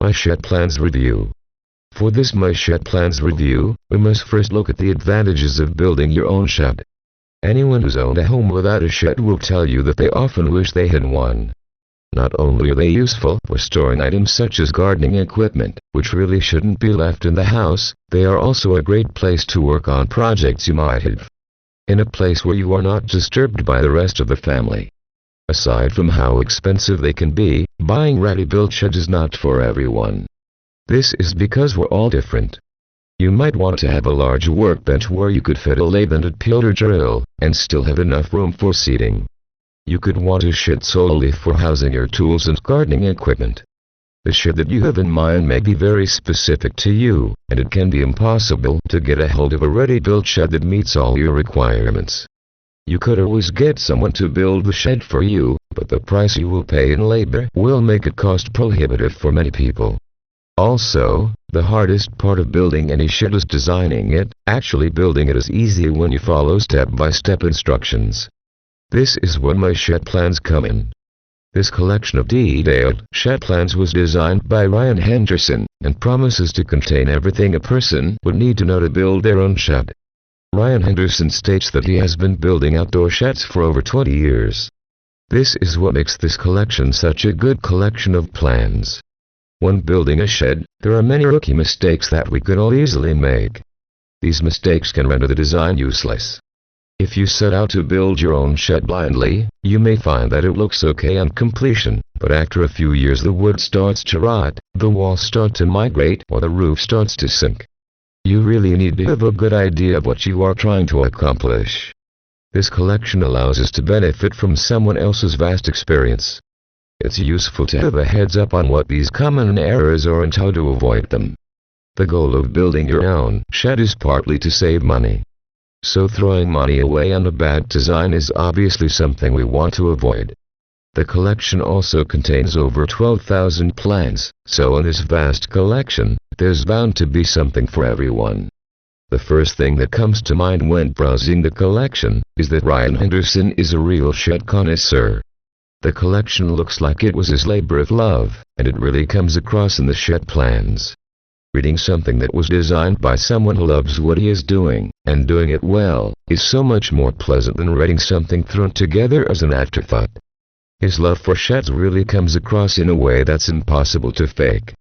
My Shed Plans Review. For this My Shed Plans review, we must first look at the advantages of building your own shed. Anyone who's owned a home without a shed will tell you that they often wish they had one. Not only are they useful for storing items such as gardening equipment, which really shouldn't be left in the house, they are also a great place to work on projects you might have. In a place where you are not disturbed by the rest of the family. Aside from how expensive they can be, buying ready-built sheds is not for everyone. This is because we're all different. You might want to have a large workbench where you could fit a lathe and a peeler drill, and still have enough room for seating. You could want a shed solely for housing your tools and gardening equipment. The shed that you have in mind may be very specific to you, and it can be impossible to get a hold of a ready-built shed that meets all your requirements. You could always get someone to build the shed for you, but the price you will pay in labor will make it cost prohibitive for many people. Also, the hardest part of building any shed is designing it. Actually building it is easier when you follow step-by-step instructions. This is where My Shed Plans come in. This collection of detailed shed plans was designed by Ryan Henderson, and promises to contain everything a person would need to know to build their own shed. Ryan Henderson states that he has been building outdoor sheds for over 20 years. This is what makes this collection such a good collection of plans. When building a shed, there are many rookie mistakes that we could all easily make. These mistakes can render the design useless. If you set out to build your own shed blindly, you may find that it looks okay on completion, but after a few years the wood starts to rot, the walls start to migrate, or the roof starts to sink. You really need to have a good idea of what you are trying to accomplish. This collection allows us to benefit from someone else's vast experience. It's useful to have a heads up on what these common errors are and how to avoid them. The goal of building your own shed is partly to save money. So throwing money away on a bad design is obviously something we want to avoid. The collection also contains over 12,000 plans, so in this vast collection, there's bound to be something for everyone. The first thing that comes to mind when browsing the collection is that Ryan Henderson is a real shed connoisseur. The collection looks like it was his labor of love, and it really comes across in the shed plans. Reading something that was designed by someone who loves what he is doing, and doing it well, is so much more pleasant than reading something thrown together as an afterthought. His love for sheds really comes across in a way that's impossible to fake.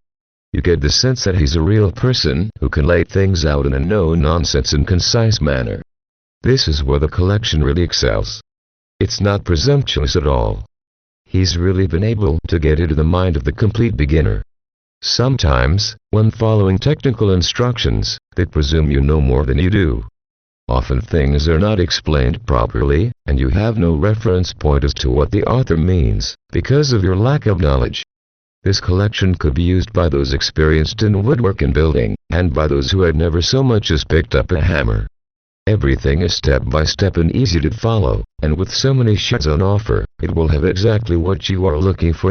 You get the sense that he's a real person who can lay things out in a no-nonsense and concise manner. This is where the collection really excels. It's not presumptuous at all. He's really been able to get into the mind of the complete beginner. Sometimes, when following technical instructions, they presume you know more than you do. Often things are not explained properly, and you have no reference point as to what the author means, because of your lack of knowledge. This collection could be used by those experienced in woodwork and building, and by those who had never so much as picked up a hammer. Everything is step-by-step and easy to follow, and with so many sheds on offer, it will have exactly what you are looking for.